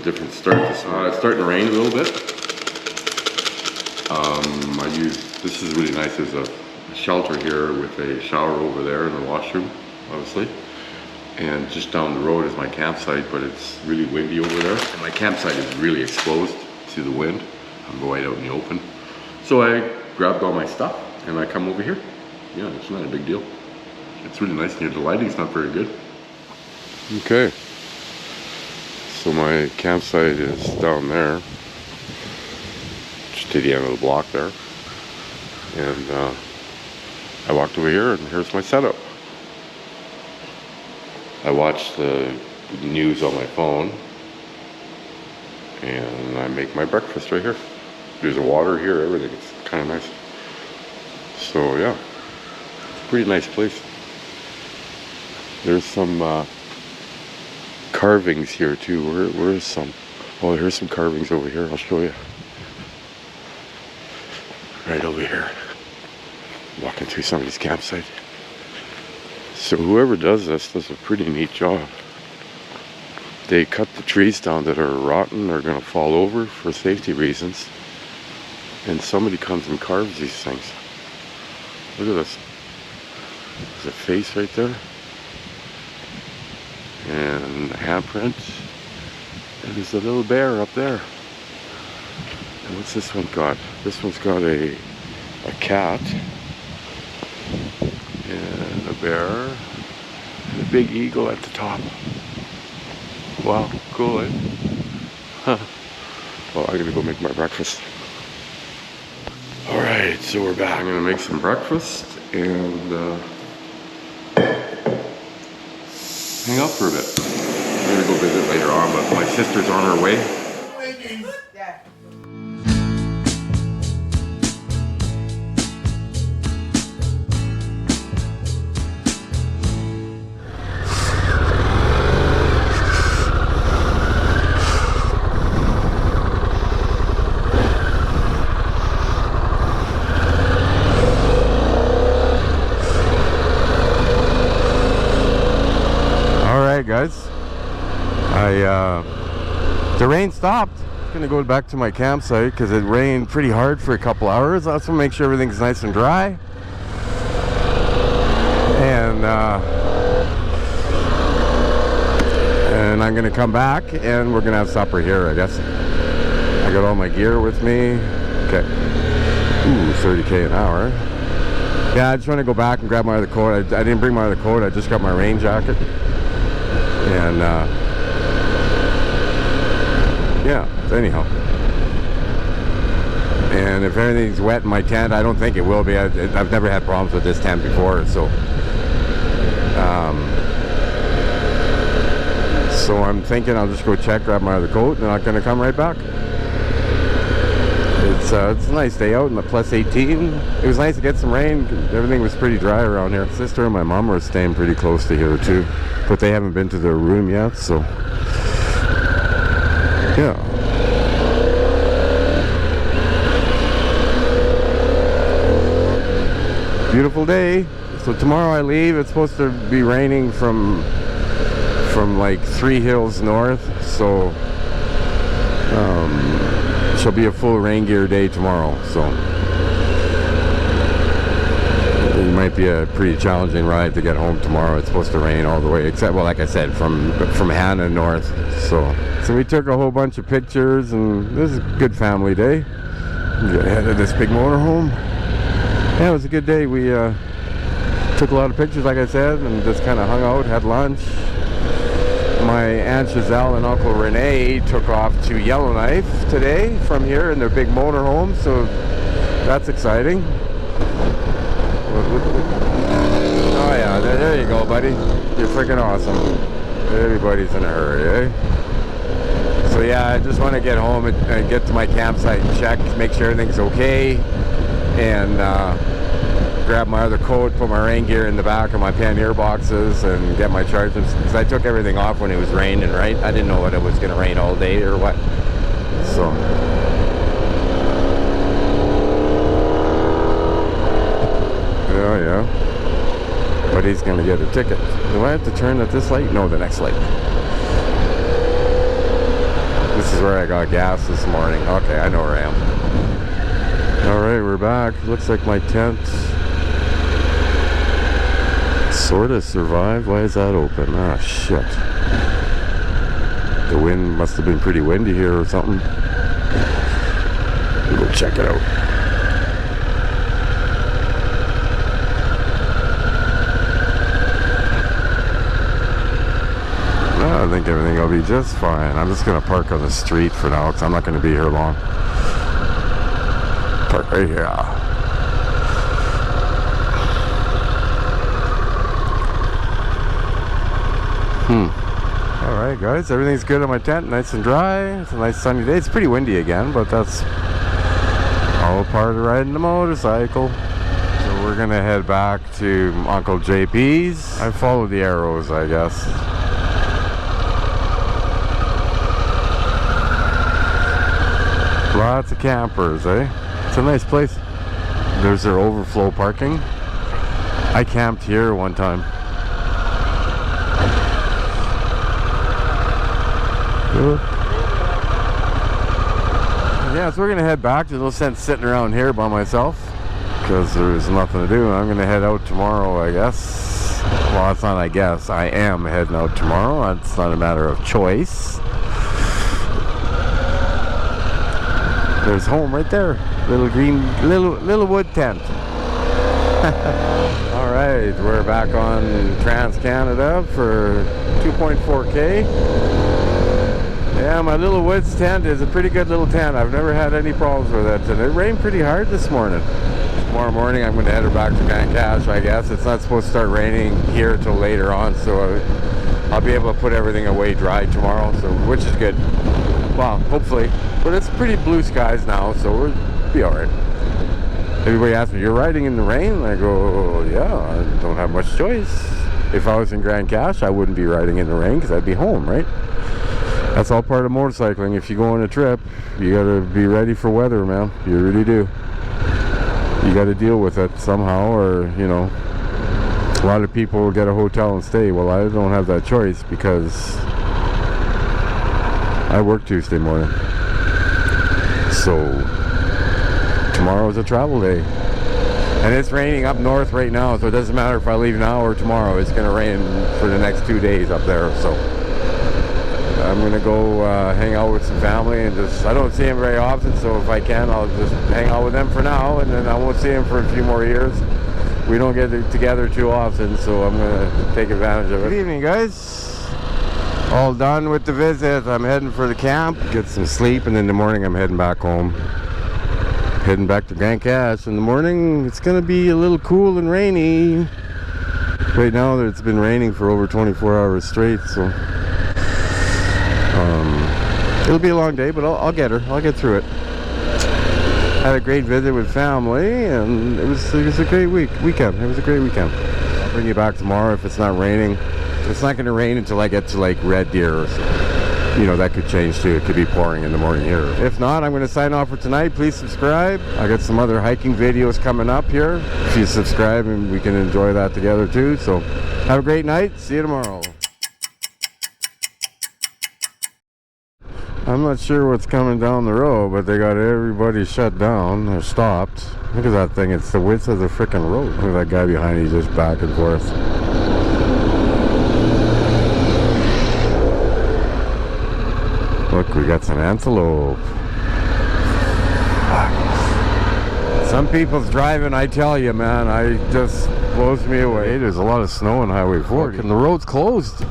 different start. It's starting to rain a little bit. This is really nice. There's a shelter here with a shower over there and a washroom, obviously. And just down the road is my campsite, but it's really windy over there. And my campsite is really exposed to the wind. I'm right out in the open. So I grabbed all my stuff and I come over here. Yeah, it's not a big deal. It's really nice here. The lighting's not very good. Okay. So my campsite is down there. Just to the end of the block there. And I walked over here and here's my setup. I watch the news on my phone and I make my breakfast right here. There's water here, everything. It's kind of nice. So yeah, it's a pretty nice place. There's some carvings here too. Where is some? Oh, here's some carvings over here. I'll show you. Right over here. Walking through somebody's campsite. So whoever does this does a pretty neat job. They cut the trees down that are rotten or going to fall over for safety reasons. And somebody comes and carves these things. Look at this. There's a face right there. And a handprint. And there's a little bear up there. And what's this one got? This one's got a cat. And a bear. And a big eagle at the top. Wow, cool, eh? Huh. Well, I'm gonna go make my breakfast. Alright, so we're back. I'm gonna make some breakfast and hang out for a bit. I'm gonna go visit later on, but my sister's on her way. Guys, the rain stopped. I'm gonna go back to my campsite because it rained pretty hard for a couple hours. I also make sure everything's nice and dry, and I'm gonna come back and we're gonna have supper here, I guess. I got all my gear with me. Okay. Ooh, 30K an hour. Yeah, I just want to go back and grab my other coat. I didn't bring my other coat. I just got my rain jacket. And yeah, anyhow. And if anything's wet in my tent, I don't think it will be. I've never had problems with this tent before, so so I'm thinking I'll just go check, grab my other coat, and I'm gonna come right back. It's a nice day out in the plus 18. It was nice to get some rain. Everything was pretty dry around here. Sister and my mom are staying pretty close to here too, but they haven't been to their room yet, so yeah. Beautiful day. So tomorrow I leave. It's supposed to be raining from like 3 hills north, so it'll be a full rain gear day tomorrow, so it might be a pretty challenging ride to get home tomorrow. It's supposed to rain all the way, except, well, like I said, from Hannah north. So we took a whole bunch of pictures, and this is a good family day. Get ahead of this big motorhome. Yeah, it was a good day. We took a lot of pictures, like I said, and just kind of hung out, had lunch. My Aunt Giselle and Uncle Rene took off to Yellowknife today from here in their big motorhome, so that's exciting. Oh yeah, there you go, buddy. You're freaking awesome. Everybody's in a hurry, eh? So yeah, I just want to get home and get to my campsite and check, make sure everything's okay, and grab my other coat, put my rain gear in the back of my pannier boxes, and get my chargers, because I took everything off when it was raining, right? I didn't know what it was going to rain all day or what. So yeah. But he's going to get a ticket. Do I have to turn at this light? No, the next light. This is where I got gas this morning. Okay, I know where I am. Alright, we're back. Looks like my tent sort of survived. Why is that open? Ah, shit. The wind must have been pretty windy here or something. Go check it out. I think everything will be just fine. I'm just going to park on the street for now because I'm not going to be here long. Park right here. Alright guys, everything's good in my tent, nice and dry. It's a nice sunny day. It's pretty windy again, but that's all part of riding the motorcycle. So we're going to head back to Uncle JP's. I followed the arrows, I guess. Lots of campers, eh? It's a nice place. There's their overflow parking. I camped here one time. Yeah, so we're gonna head back. There's no sense sitting around here by myself because there's nothing to do. I'm gonna head out tomorrow, I guess. Well, it's not I guess. I am heading out tomorrow. It's not a matter of choice. There's home right there. Little green, little wood tent. All right, we're back on Trans-Canada for 2.4K. Yeah, my little woods tent is a pretty good little tent. I've never had any problems with it. And it rained pretty hard this morning. Tomorrow morning I'm going to head back to Van Cash, I guess. It's not supposed to start raining here till later on, so I'll be able to put everything away dry tomorrow, so which is good. Well, hopefully. But it's pretty blue skies now, so we'll be alright. Everybody asks me, you're riding in the rain? And I go, yeah, I don't have much choice. If I was in Grand Cache, I wouldn't be riding in the rain because I'd be home, right? That's all part of motorcycling. If you go on a trip, you gotta be ready for weather, man. You really do. You gotta deal with it somehow, or, you know, a lot of people will get a hotel and stay. Well, I don't have that choice because I work Tuesday morning. So tomorrow's a travel day. And it's raining up north right now, so it doesn't matter if I leave now or tomorrow. It's gonna rain for the next 2 days up there, so I'm gonna go hang out with some family and I don't see them very often, so if I can, I'll just hang out with them for now, and then I won't see them for a few more years. We don't get together too often, so I'm gonna take advantage of it. Good evening, guys. All done with the visit. I'm heading for the camp, get some sleep, and in the morning I'm heading back home. Heading back to Grand Cache. In the morning, it's gonna be a little cool and rainy. Right now, it's been raining for over 24 hours straight, so it'll be a long day, but I'll get her. I'll get through it. Had a great visit with family, and it was a great weekend. It was a great weekend. I'll bring you back tomorrow if it's not raining. It's not going to rain until I get to like Red Deer or something. You know, that could change too. It could be pouring in the morning here. If not, I'm going to sign off for tonight. Please subscribe. I got some other hiking videos coming up here. If you subscribe, and we can enjoy that together too. So have a great night. See you tomorrow. I'm not sure what's coming down the road, but they got everybody shut down or stopped. Look at that thing. It's the width of the freaking road. Look at that guy behind you just back and forth. Look, we got some antelope. Some people's driving, I tell you, man, just blows me away. There's a lot of snow on Highway 40 and the road's closed.